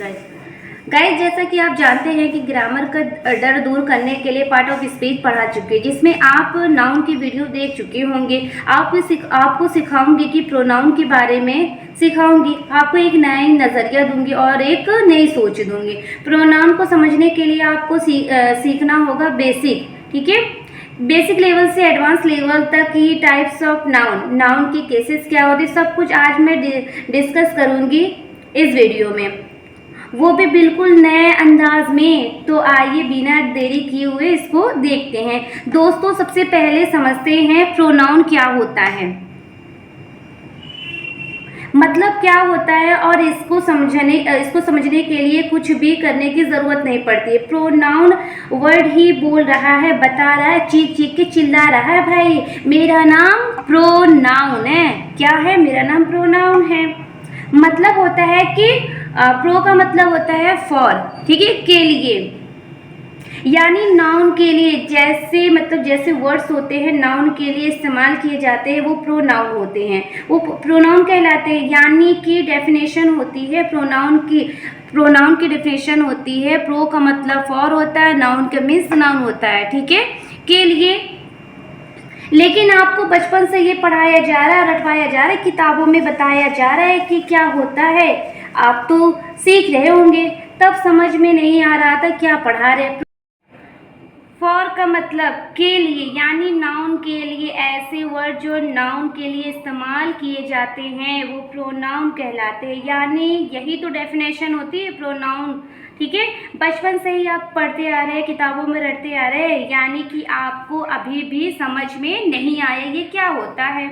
Guys जैसा कि आप जानते हैं कि ग्रामर का डर दूर करने के लिए पार्ट ऑफ स्पीच पढ़ा चुके हैं, जिसमें आप नाउन की वीडियो देख चुके होंगे। आपको सिखाऊंगी कि प्रोनाउन के बारे में सिखाऊंगी, आपको एक नया नज़रिया दूंगी और एक नई सोच दूंगी। प्रोनाउन को समझने के लिए आपको सीखना होगा बेसिक, ठीक है। बेसिक लेवल से एडवांस लेवल तक ही टाइप्स ऑफ नाउन की केसेस क्या होते, सब कुछ आज मैं डिस्कस करूंगी इस वीडियो में, वो भी बिल्कुल नए अंदाज में। तो आइए बिना देरी किए हुए इसको देखते हैं। दोस्तों सबसे पहले समझते हैं प्रोनाउन क्या होता है, मतलब क्या होता है, और इसको समझने के लिए कुछ भी करने की ज़रूरत नहीं पड़ती है। प्रोनाउन वर्ड ही बोल रहा है, बता रहा है, चीख चीख के चिल्ला रहा है, भाई मेरा नाम प्रोनाउन है। क्या है? मेरा नाम प्रोनाउन है। मतलब होता है कि प्रो का मतलब होता है फॉर, ठीक है, के लिए, यानी नाउन के लिए। जैसे वर्ड्स होते हैं नाउन के लिए इस्तेमाल किए जाते हैं, वो प्रोनाउन होते हैं, वो प्रोनाउन कहलाते हैं। यानी कि डेफिनेशन होती है प्रोनाउन की डेफिनेशन होती है। प्रो का मतलब फॉर होता है, नाउन का मीन्स नाउन होता है, ठीक है, के लिए। लेकिन आपको बचपन से ये पढ़ाया जा रहा है, रटवाया जा रहा है, किताबों में बताया जा रहा है कि क्या होता है। आप तो सीख रहे होंगे, तब समझ में नहीं आ रहा था क्या पढ़ा रहे। फॉर का मतलब के लिए, यानी नाउन के लिए। ऐसे वर्ड जो नाउन के लिए इस्तेमाल किए जाते हैं वो प्रोनाउन कहलाते हैं। यानी यही तो डेफिनेशन होती है प्रोनाउन, ठीक है। बचपन से ही आप पढ़ते आ रहे हैं, किताबों में रटते आ रहे हैं, यानी कि आपको अभी भी समझ में नहीं आया ये क्या होता है।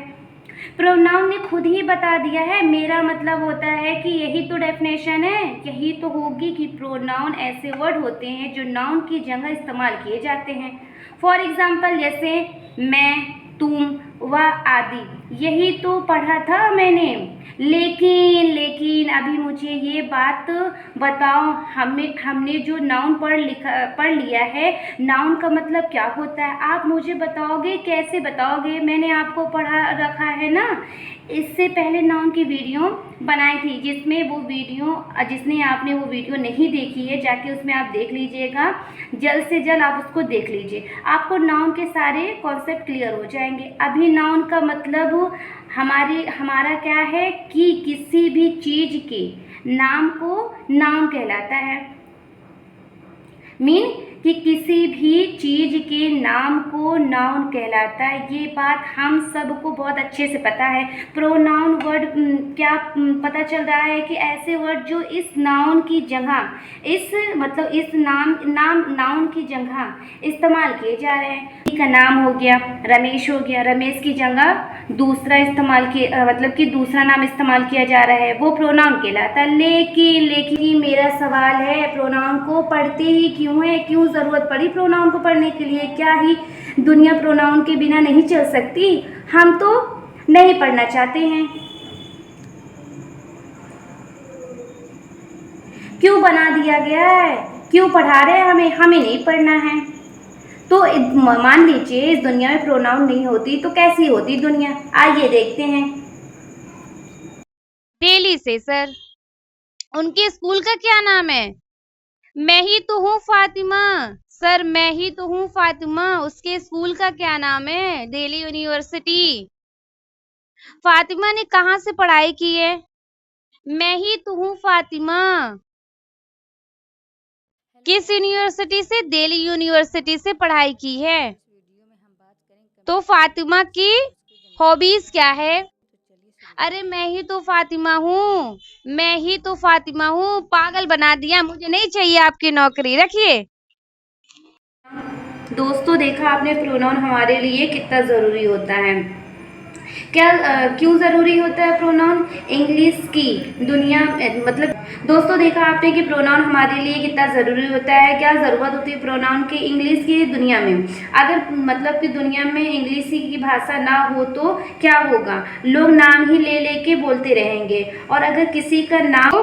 प्रोनाउन ने खुद ही बता दिया है। मेरा मतलब होता है कि यही तो डेफिनेशन है, यही तो होगी कि प्रोनाउन ऐसे वर्ड होते हैं जो नाउन की जगह इस्तेमाल किए जाते हैं। फॉर एग्जाम्पल जैसे मैं, तुम, वह आदि, यही तो पढ़ा था मैंने। लेकिन अभी मुझे ये बात बताओ, हमने जो नाउन पढ़ लिया है, नाउन का मतलब क्या होता है, आप मुझे बताओगे? कैसे बताओगे? मैंने आपको पढ़ा रखा है ना। इससे पहले नाउन की वीडियो बनाई थी, जिसने आपने वो वीडियो नहीं देखी है, जाके उसमें आप देख लीजिएगा। जल्द से जल्द आप उसको देख लीजिए, आपको नाउन के सारे कॉन्सेप्ट क्लियर हो जाएंगे। अभी नाउन का मतलब हमारा क्या है कि किसी भी चीज़ के नाम को नाउन कहलाता है। कि किसी भी चीज़ के नाम को नाउन कहलाता है। ये बात हम सबको बहुत अच्छे से पता है। प्रोनाउन वर्ड क्या पता चल रहा है कि ऐसे वर्ड जो इस नाउन की जगह, इस नाउन की जगह इस्तेमाल किए जा रहे हैं। का नाम हो गया रमेश, हो गया, रमेश की जगह दूसरा दूसरा नाम इस्तेमाल किया जा रहा है, वो प्रोनाउन कहलाता है। लेकिन मेरा सवाल है, प्रोनाउन को पढ़ते ही क्यों है? क्यों ज़रूरत पड़ी प्रोनाउन को पढ़ने के लिए? क्या ही दुनिया प्रोनाउन के बिना नहीं चल सकती? हम तो नहीं पढ़ना चाहते हैं। क्यों बना दिया गया है? क्यों पढ़ा रहे हैं हमें नहीं पढ़ना है? तो मान लीजिए इस दुनिया में प्रोनाउन नहीं होती तो कैसी होती दुनिया? आइए देखते हैं। दिल्ली से सर। उनके स्कूल का क्या नाम है? मैं ही तो हूँ फातिमा। सर मैं ही तो हूँ फातिमा, उसके स्कूल का क्या नाम है? दिल्ली यूनिवर्सिटी। फातिमा ने कहाँ से पढ़ाई की है? मैं ही तो हूँ फातिमा। किस यूनिवर्सिटी से? दिल्ली यूनिवर्सिटी से पढ़ाई की है। तो फातिमा की हॉबीज क्या है? अरे मैं ही तो फातिमा हूँ, मैं ही तो फातिमा हूँ। पागल बना दिया, मुझे नहीं चाहिए आपकी नौकरी, रखिए। दोस्तों देखा आपने प्रोनाउन हमारे लिए कितना ज़रूरी होता है। क्यों ज़रूरी होता है प्रोनाउन? इंग्लिश की दुनिया दोस्तों देखा आपने कि प्रोनाउन हमारे लिए कितना ज़रूरी होता है। क्या ज़रूरत होती है प्रोनाउन की इंग्लिश की दुनिया में? अगर कि दुनिया में इंग्लिश की भाषा ना हो तो क्या होगा? लोग नाम ही ले के बोलते रहेंगे, और अगर किसी का नाम,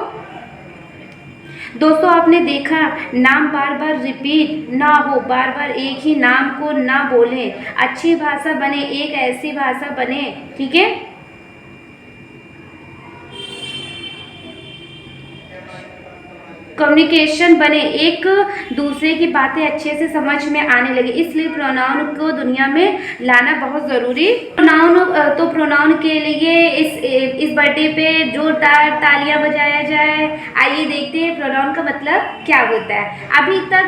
दोस्तों आपने देखा नाम बार बार रिपीट ना हो, बार बार एक ही नाम को ना बोलें, अच्छी भाषा बने, एक ऐसी भाषा बने, ठीक है। कम्युनिकेशन बने, एक दूसरे की बातें अच्छे से समझ में आने लगे, इसलिए प्रोनाउन को दुनिया में लाना बहुत ज़रूरी। प्रोनाउन के लिए इस बर्थडे पे जोरदार तालियां बजाया जाए। आइए देखते हैं प्रोनाउन का मतलब क्या होता है। अभी तक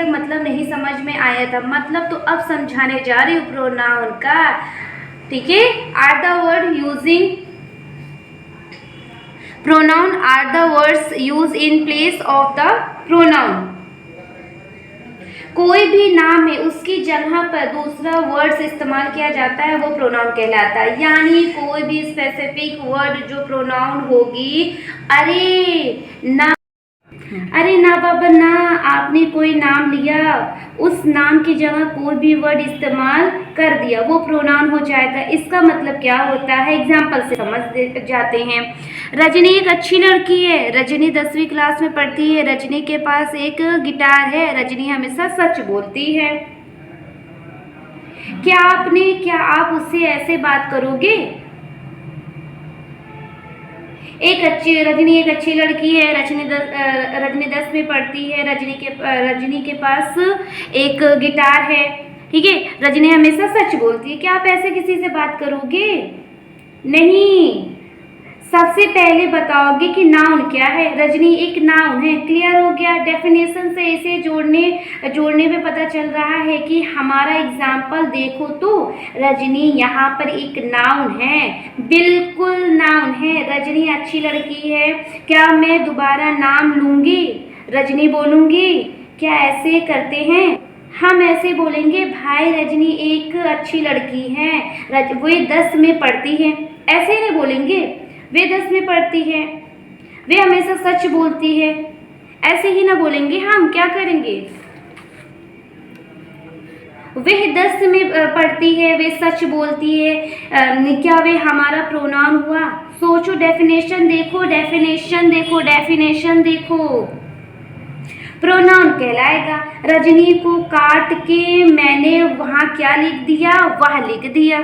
मतलब नहीं समझ में आया था, मतलब तो अब समझाने जा रही हूँ प्रोनाउन का, ठीक है। Are the word using pronoun are the words used in place of the pronoun। कोई भी नाम है उसकी जगह पर दूसरा वर्ड्स इस्तेमाल किया जाता है, वो प्रोनाउन कहलाता है। यानी कोई भी स्पेसिफिक वर्ड जो प्रोनाउन होगी, अरे ना बाबा ना, आपने कोई नाम लिया, उस नाम की जगह कोई भी वर्ड इस्तेमाल कर दिया, वो प्रोनाउन हो जाएगा। इसका मतलब क्या होता है, एग्जाम्पल से समझ जाते हैं। रजनी एक अच्छी लड़की है। रजनी 10वीं क्लास में पढ़ती है। रजनी के पास एक गिटार है। रजनी हमेशा सच बोलती है। क्या आप उससे ऐसे बात करोगे? रजनी एक अच्छी लड़की है। रजनी 10 में पढ़ती है। रजनी के पास एक गिटार है, ठीक है। रजनी हमेशा सच बोलती है। क्या आप ऐसे किसी से बात करोगे? नहीं। सबसे पहले बताओगे कि नाउन क्या है। रजनी एक नाउन है, क्लियर हो गया। डेफिनेशन से इसे जोड़ने में पता चल रहा है कि हमारा एग्जाम्पल देखो तो रजनी यहाँ पर एक नाउन है, बिल्कुल नाउन है। रजनी अच्छी लड़की है। क्या मैं दोबारा नाम लूंगी? रजनी बोलूंगी। क्या ऐसे करते हैं? हम ऐसे बोलेंगे, भाई रजनी एक अच्छी लड़की है, वे 10 में पढ़ती है। ऐसे नहीं बोलेंगे, वे 10 में पढ़ती है, वे हमेशा सच बोलती है, ऐसे ही ना बोलेंगे। हम क्या करेंगे, वे 10 में पढ़ती है, वे सच बोलती है, क्या वे हमारा प्रोनाउन हुआ? सोचो, डेफिनेशन देखो। प्रोनाउन कहलाएगा। रजनी को काट के मैंने वहां क्या लिख दिया? वह लिख दिया।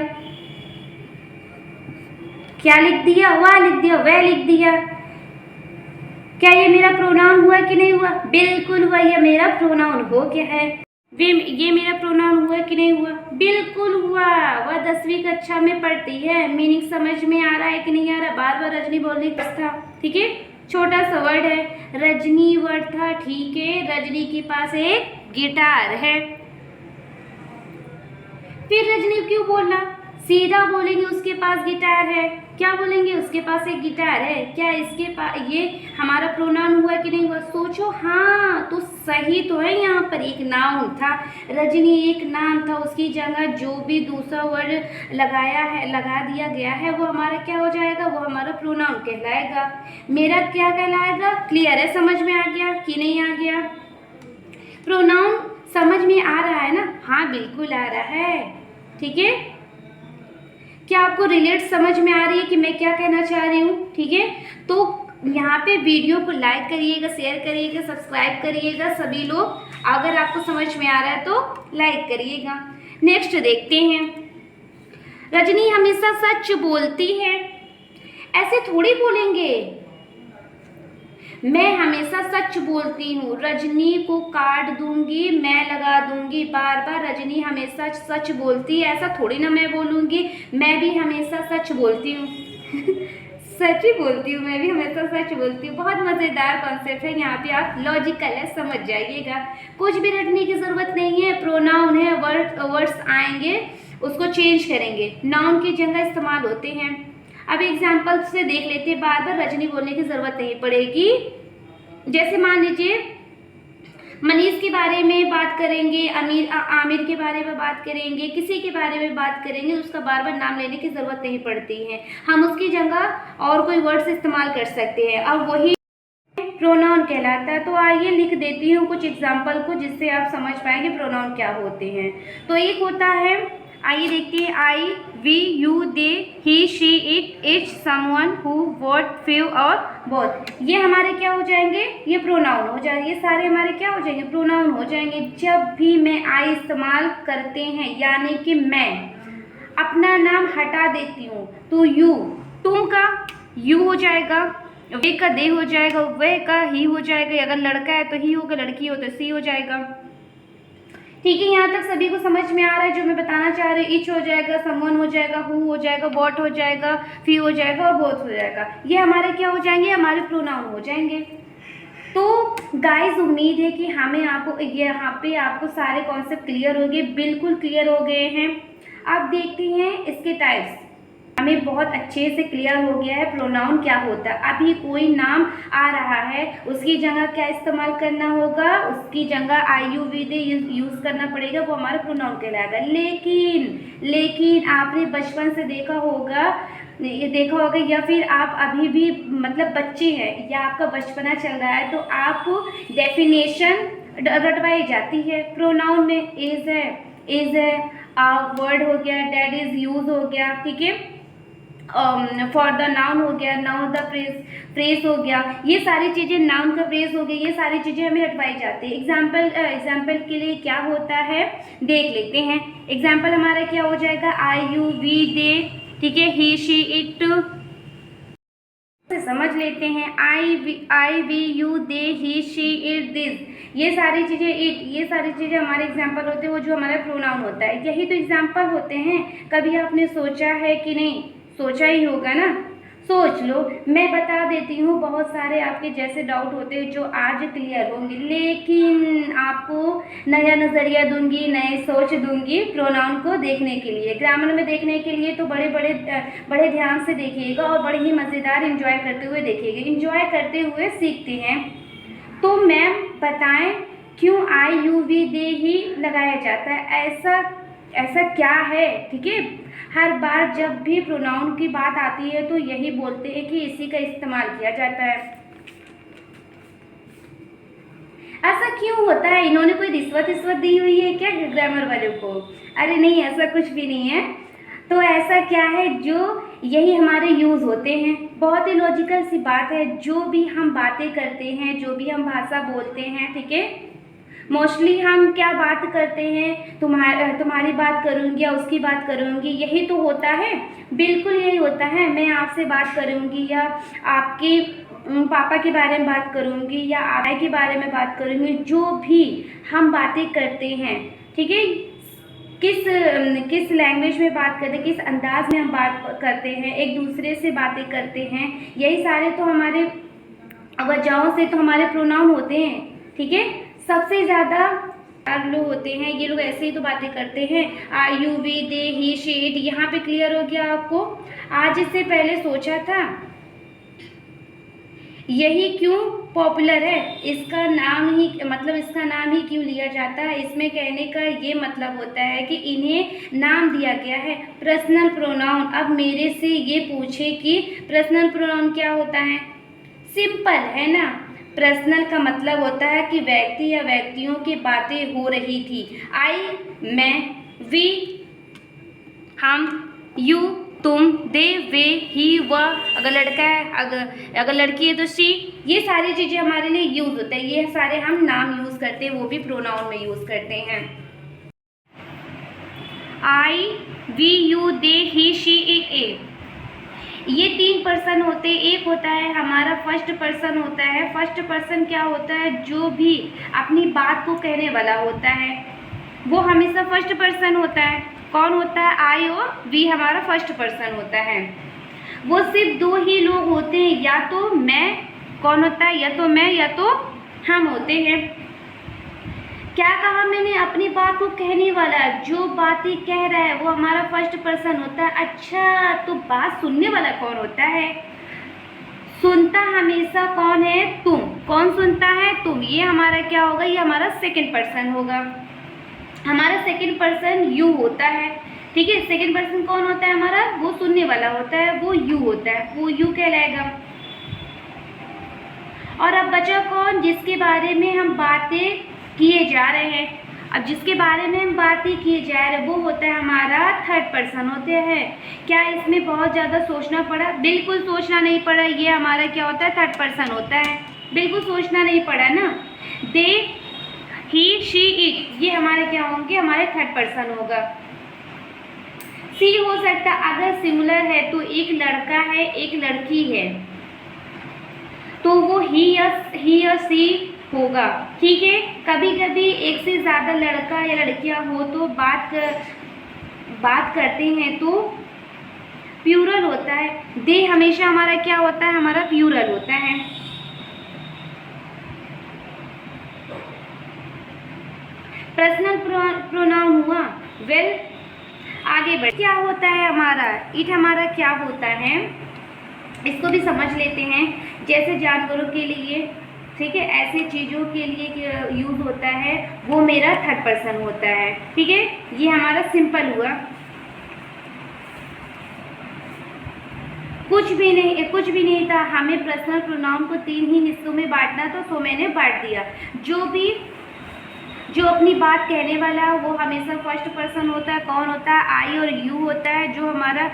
क्या लिख दिया? वह लिख दिया, वह लिख दिया। क्या ये मेरा प्रोनाउन हुआ कि नहीं हुआ? बिल्कुल हुआ, ये मेरा प्रोनाउन हो गया है। ये मेरा प्रोनाउन हुआ कि नहीं हुआ? बिल्कुल हुआ। वह 10वीं कक्षा में पढ़ती है। मीनिंग समझ में आ रहा है कि नहीं आ रहा? बार बार रजनी बोलने का था, ठीक है। छोटा सा वर्ड है, रजनी वर्ड था, ठीक है। रजनी के पास एक गिटार है। फिर रजनी क्यों बोलना? सीधा बोलेंगे उसके पास गिटार है। क्या बोलेंगे? उसके पास एक गिटार है। क्या इसके पास ये हमारा प्रोनाउन हुआ कि नहीं हुआ? सोचो। हाँ, तो सही तो है। यहाँ पर एक नाउन था, रजनी एक नाम था, उसकी जगह जो भी दूसरा वर्ड लगा दिया गया है वो हमारा क्या हो जाएगा? वो हमारा प्रोनाउन कहलाएगा। मेरा क्या कहलाएगा? क्लियर है? समझ में आ गया कि नहीं आ गया? प्रोनाउन समझ में आ रहा है ना? हाँ, बिल्कुल आ रहा है, ठीक है। क्या आपको रिलेट समझ में आ रही है कि मैं क्या कहना चाह रही हूँ? ठीक है, तो यहाँ पे वीडियो को लाइक करिएगा, शेयर करिएगा, सब्सक्राइब करिएगा सभी लोग। अगर आपको समझ में आ रहा है तो लाइक करिएगा। नेक्स्ट देखते हैं। रजनी हमेशा सच बोलती है। ऐसे थोड़ी बोलेंगे, मैं हमेशा सच बोलती हूँ। रजनी को काट दूंगी, मैं लगा दूंगी। बार बार रजनी हमेशा सच बोलती है, ऐसा थोड़ी ना मैं बोलूँगी। मैं भी हमेशा सच बोलती हूँ सच ही बोलती हूँ, मैं भी हमेशा सच बोलती हूँ। बहुत मज़ेदार कॉन्सेप्ट है, यहाँ पे आप लॉजिकल है, समझ जाइएगा। कुछ भी रटने की ज़रूरत नहीं है। प्रोनाउन है, वर्ड्स आएंगे उसको चेंज करेंगे, नाउन की जगह इस्तेमाल होते हैं। अब एग्जाम्पल से देख लेते हैं, बार बार रजनी बोलने की ज़रूरत नहीं पड़ेगी। जैसे मान लीजिए मनीष के बारे में बात करेंगे, आमिर के बारे में बात करेंगे, किसी के बारे में बात करेंगे, उसका बार बार नाम लेने की ज़रूरत नहीं पड़ती है। हम उसकी जगह और कोई वर्ड्स इस्तेमाल कर सकते हैं और वही प्रोनाउन कहलाता है। तो आइए लिख देती हूँ कुछ एग्जाम्पल को, जिससे आप समझ पाएंगे प्रोनाउन क्या होते हैं। तो एक होता है, आइए देखते हैं, I, we, you, they, he, she, it, someone, who, what, few और बोथ। ये हमारे क्या हो जाएंगे? ये प्रोनाउन हो जाएंगे। सारे हमारे क्या हो जाएंगे? प्रोनाउन हो जाएंगे। जब भी मैं आई इस्तेमाल करते हैं, यानी कि मैं अपना नाम हटा देती हूँ, तो यू, तुम का यू हो जाएगा, वे का दे हो जाएगा, वह का ही हो जाएगा, अगर लड़का है तो ही होगा, लड़की हो तो सी हो जाएगा। ठीक है, यहाँ तक सभी को समझ में आ रहा है जो मैं बताना चाह रही हूँ। इच हो जाएगा, समवन हो जाएगा, हु हो जाएगा, वॉट हो जाएगा, फी हो जाएगा और बोथ हो जाएगा। ये हमारे क्या हो जाएंगे, हमारे प्रोनाउन हो जाएंगे। तो गाइस उम्मीद है कि हमें आपको यहाँ पे आपको सारे कॉन्सेप्ट क्लियर हो गए, बिल्कुल क्लियर हो गए हैं। अब देखते हैं इसके टाइप्स। हमें बहुत अच्छे से क्लियर हो गया है प्रोनाउन क्या होता है। अभी कोई नाम आ रहा है, उसकी जगह क्या इस्तेमाल करना होगा, उसकी जगह आई यू वी दे यूज़ करना पड़ेगा, वो हमारा प्रोनाउन कहलाएगा। लेकिन आपने बचपन से देखा होगा या फिर आप अभी भी मतलब बच्चे हैं या आपका बचपना चल रहा है, तो आप डेफिनेशन रटवाई जाती है प्रोनाउन में। इज है, वर्ड हो गया, डेट इज यूज हो गया, ठीक है, फॉर द नाउन हो गया, नाउन द फ्रेज हो गया, ये सारी चीज़ें नाउन का फ्रेज हो गया, ये सारी चीज़ें हमें हटवाई जाती है। एग्जाम्पल के लिए क्या होता है देख लेते हैं। एग्जाम्पल हमारा क्या हो जाएगा, आई यू वी दे, ठीक है, ही शी इट समझ लेते हैं। I we you they he she it this, ये सारी चीज़ें हमारे एग्जाम्पल होते हैं, वो जो हमारा प्रोनाउन होता है। यही तो एग्जाम्पल होते हैं। कभी आपने सोचा है कि नहीं, सोचा ही होगा ना, सोच लो। मैं बता देती हूँ, बहुत सारे आपके जैसे डाउट होते हैं जो आज क्लियर होंगे, लेकिन आपको नया नज़रिया दूंगी, नए सोच दूंगी प्रोनाउन को देखने के लिए। ग्रामर में देखने के लिए तो बड़े ध्यान से देखिएगा और बड़े ही मज़ेदार इंजॉय करते हुए देखिएगा। इंजॉय करते हुए सीखते हैं। तो मैम बताएं क्यों आई यू वी दे ही लगाया जाता है, ऐसा क्या है, ठीक है। हर बार जब भी प्रोनाउन की बात आती है तो यही बोलते हैं कि इसी का इस्तेमाल किया जाता है। ऐसा क्यों होता है, इन्होंने कोई रिश्वत दी हुई है क्या ग्रामर वालों को? अरे नहीं, ऐसा कुछ भी नहीं है। तो ऐसा क्या है जो यही हमारे यूज़ होते हैं। बहुत ही लॉजिकल सी बात है, जो भी हम बातें करते हैं, जो भी हम भाषा बोलते हैं, ठीक है, मोस्टली हम क्या बात करते हैं, तुम्हारी बात करूँगी या उसकी बात करूँगी, यही तो होता है। बिल्कुल यही होता है। मैं आपसे बात करूँगी या आपके पापा के बारे में बात करूँगी या आय के बारे में बात करूँगी, जो भी हम बातें करते हैं, ठीक है, किस लैंग्वेज में बात करते हैं, किस अंदाज में हम बात करते हैं, एक दूसरे से बातें करते हैं, यही सारे तो हमारे वजहों से तो हमारे प्रोनाउन होते हैं, ठीक है। सबसे ज़्यादा लोग होते हैं, ये लोग ऐसे ही तो बातें करते हैं, I you we they he she it. यहाँ पे क्लियर हो गया आपको। आज इससे पहले सोचा था यही क्यों पॉपुलर है, इसका नाम ही क्यों लिया जाता है। इसमें कहने का ये मतलब होता है कि इन्हें नाम दिया गया है पर्सनल प्रोनाउन। अब मेरे से ये पूछे कि पर्सनल प्रोनाउन क्या होता है, सिंपल है ना। पर्सनल का मतलब होता है कि व्यक्ति या व्यक्तियों की बातें हो रही थी। आई, मैं, वी, हम, यू, तुम, दे, वे, ही, वह, अगर लड़का है, अगर लड़की है तो शी, ये सारी चीज़ें हमारे लिए यूज़ होता है। ये सारे हम नाम यूज़ करते हैं, वो भी प्रोनाउन में यूज़ करते हैं। I, we, you, they, he, she, it, a, ये 3 पर्सन होते हैं। एक होता है हमारा फर्स्ट पर्सन होता है। फर्स्ट पर्सन क्या होता है, जो भी अपनी बात को कहने वाला होता है वो हमेशा फर्स्ट पर्सन होता है। कौन होता है, आई और वी हमारा फर्स्ट पर्सन होता है। वो सिर्फ 2 ही लोग होते हैं, या तो मैं, कौन होता है, या तो मैं या तो हम होते हैं। क्या कहा मैंने, अपनी बात को कहने वाला, जो बातें कह रहा है वो हमारा फर्स्ट पर्सन होता है। अच्छा, तो बात सुनने वाला कौन होता है, सुनता हमेशा कौन है, तुम। कौन सुनता है, तुम। ये हमारा क्या होगा, ये हमारा सेकंड पर्सन होगा। हमारा सेकंड पर्सन यू होता है, ठीक है। सेकंड पर्सन कौन होता है हमारा, वो सुनने वाला होता है, वो यू होता है, वो यू कहलाएगा। और अब बचा कौन, जिसके बारे में हम बातें किए जा रहे हैं। अब जिसके बारे में हम बातें किए जा रहे हैं वो होता है हमारा थर्ड पर्सन होते हैं। क्या इसमें बहुत ज़्यादा सोचना पड़ा, बिल्कुल सोचना नहीं पड़ा। ये हमारा क्या होता है, थर्ड पर्सन होता है, बिल्कुल सोचना नहीं पड़ा ना। दे, ही, शी, इट, ये हमारे क्या होंगे, हमारे थर्ड पर्सन होगा। सी हो सकता अगर सिमिलर है तो एक लड़का है एक लड़की है, तो वो ही या सी होगा। ठीक है, कभी कभी एक से ज़्यादा लड़का या लड़कियां हो तो बात करते हैं तो प्लूरल होता है। दे हमेशा हमारा क्या होता है, हमारा प्लूरल होता है। पर्सनल प्रोनाउन हुआ। वेल, आगे बढ़, क्या होता है हमारा इट, हमारा क्या होता है इसको भी समझ लेते हैं। जैसे जानवरों के लिए, ठीक है, ऐसे चीज़ों के लिए यूज होता है, वो मेरा थर्ड पर्सन होता है। ठीक है, ये हमारा सिंपल हुआ। कुछ भी नहीं था, हमें पर्सनल प्रोनाउन को 3 ही हिस्सों में बांटना था, तो मैंने बांट दिया। जो अपनी बात कहने वाला है वो हमेशा फर्स्ट पर्सन होता है। कौन होता है, आई और यू होता है। जो हमारा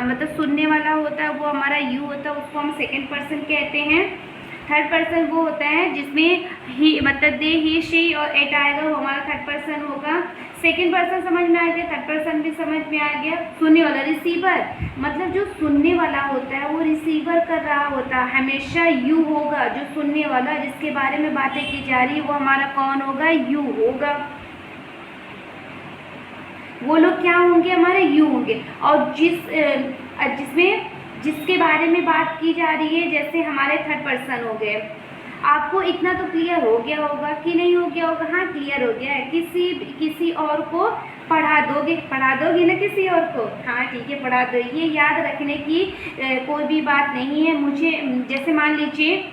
मतलब सुनने वाला होता है वो हमारा यू होता है, उसको हम सेकंड पर्सन कहते हैं। थर्ड पर्सन वो होता है जिसमें ही मतलब दे, ही, शी और इट आएगा, वो हमारा थर्ड पर्सन होगा। सेकंड पर्सन समझ में आ गया, थर्ड पर्सन भी समझ में आ गया। सुनने वाला, रिसीवर, मतलब जो सुनने वाला होता है वो रिसीवर कर रहा होता है, हमेशा यू होगा। जो सुनने वाला, जिसके बारे में बातें की जा रही है, वो हमारा कौन होगा, यू होगा। वो लोग क्या होंगे, हमारे यू होंगे। और जिसके बारे में बात की जा रही है, जैसे हमारे थर्ड पर्सन हो गए। आपको इतना तो क्लियर हो गया होगा कि नहीं हो गया होगा? हाँ, क्लियर हो गया है। किसी और को पढ़ा दोगे ना किसी और को? हाँ ठीक है, पढ़ा दो। ये याद रखने की कोई भी बात नहीं है। मुझे, जैसे मान लीजिए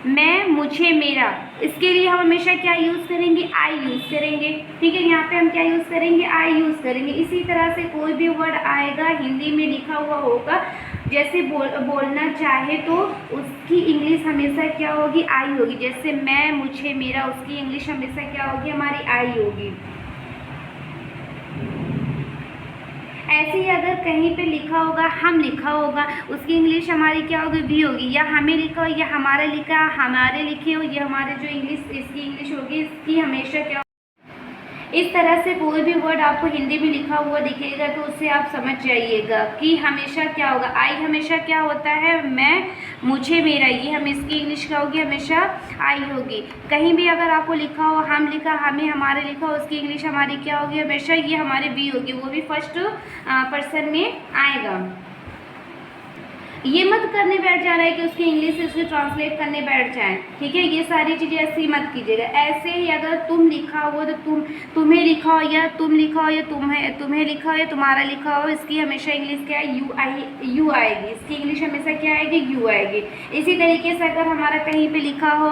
मैं, मुझे, मेरा, इसके लिए हम हमेशा क्या यूज़ करेंगे, आई यूज़ करेंगे। ठीक है, यहाँ पे हम क्या यूज़ करेंगे, आई यूज़ करेंगे। इसी तरह से कोई भी वर्ड आएगा हिंदी में लिखा हुआ होगा, जैसे बोलना चाहे तो उसकी इंग्लिश हमेशा क्या होगी, आई होगी। जैसे मैं, मुझे, मेरा, उसकी इंग्लिश हमेशा क्या होगी, हमारी आई होगी। ऐसे ही अगर कहीं पे लिखा होगा, हम लिखा होगा, उसकी इंग्लिश हमारी क्या होगी, वी होगी। या हमें लिखा हो या हमारे लिखा, हमारे लिखे हो, ये हमारे जो इंग्लिश, इसकी इंग्लिश होगी, इसकी हमेशा क्या। इस तरह से कोई भी वर्ड आपको हिंदी में लिखा हुआ दिखेगा तो उससे आप समझ जाइएगा कि हमेशा क्या होगा, आई हमेशा क्या होता है, मैं, मुझे, मेरा, ये हम इसकी इंग्लिश क्या होगी, हमेशा आई होगी। कहीं भी अगर आपको लिखा हो, हम लिखा, हमें, हमारे लिखा हो, उसकी इंग्लिश हमारी क्या होगी, हमेशा ये हमारी वी होगी, वो भी फर्स्ट पर्सन में आएगा। ये मत करने बैठ जाना है कि उसकी इंग्लिश से उसको ट्रांसलेट करने बैठ जाएं। ठीक है, ये सारी चीज़ें ऐसे ही मत कीजिएगा। ऐसे ही अगर तुम लिखा हो तो तुम्हें लिखा हो, या तुम लिखा हो, या तुम्हें लिखा हो, या तुम्हारा लिखा हो, इसकी हमेशा इंग्लिश क्या है, यू आएगी। इसकी इंग्लिश हमेशा क्या आएगी, यू आएगी। इसी तरीके से अगर हमारा कहीं पे लिखा हो,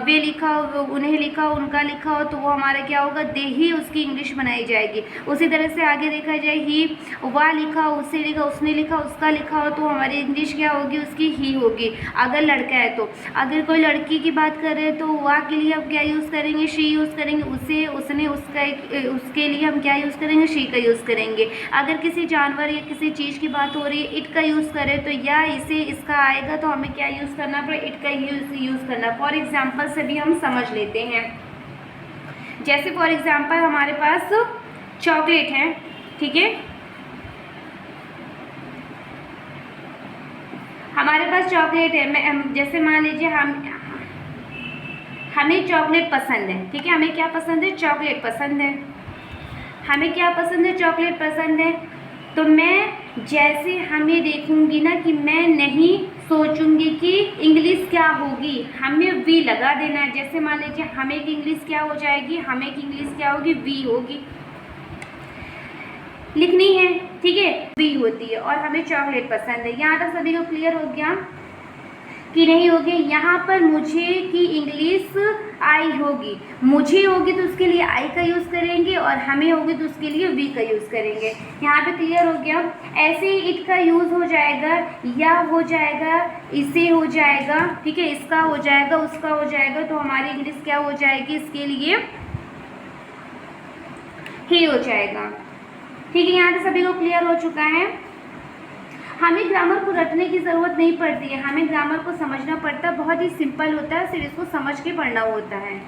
वे लिखा हो, उन्हें लिखा हो, उनका लिखा हो, तो वो हमारा क्या होगा, दे ही उसकी इंग्लिश बनाई जाएगी। उसी तरह से आगे देखा जाए, ही, वह लिखा हो, उससे लिखा, उसने लिखा, उसका लिखा हो, तो हमारी इंग्लिश क्या होगी, उसकी ही होगी। अगर लड़का है तो, अगर कोई लड़की की बात कर रहे हैं तो वह के लिए हम क्या यूज़ करेंगे, शी यूज़ करेंगे। उसे, उसने, उसका, उसके लिए हम क्या यूज़ करेंगे, शी का यूज़ करेंगे। अगर किसी जानवर या किसी चीज़ की बात हो रही है, इट का यूज़ करें तो या इसे, इसका आएगा तो हमें क्या यूज़ करना पड़े, इट का यूज़ करना। फॉर एग्जाम्पल से भी हम समझ लेते हैं। जैसे फॉर एग्जाम्पल हमारे पास चॉकलेट है, ठीक है, हमारे पास चॉकलेट है। जैसे मान लीजिए हमें चॉकलेट पसंद है। ठीक है, हमें क्या पसंद है, चॉकलेट पसंद है। हमें क्या पसंद है, चॉकलेट पसंद है। तो मैं जैसे हमें देखूंगी ना, कि मैं नहीं सोचूंगी कि इंग्लिश क्या होगी, हमें वी लगा देना है। जैसे मान लीजिए हमें की इंग्लिश क्या हो जाएगी, हमें की इंग्लिश क्या होगी, वी होगी, लिखनी है। ठीक है, वी होती है और हमें चॉकलेट पसंद है। यहाँ तक सभी को क्लियर हो गया कि नहीं हो गया? यहाँ पर मुझे की इंग्लिश आई होगी, मुझे होगी तो उसके लिए आई का यूज़ करेंगे, और हमें होगी तो उसके लिए वी का यूज़ करेंगे। यहाँ पे क्लियर हो गया? ऐसे ही इट का यूज़ हो जाएगा, या हो जाएगा, इसे हो जाएगा, ठीक है, इसका हो जाएगा, उसका हो जाएगा, तो हमारी इंग्लिश क्या हो जाएगी, इसके लिए ही हो जाएगा। ठीक है, यहाँ से सभी को क्लियर हो चुका है। हमें ग्रामर को रटने की ज़रूरत नहीं पड़ती है, हमें ग्रामर को समझना पड़ता है। बहुत ही सिंपल होता है, सिर्फ इसको समझ के पढ़ना होता है।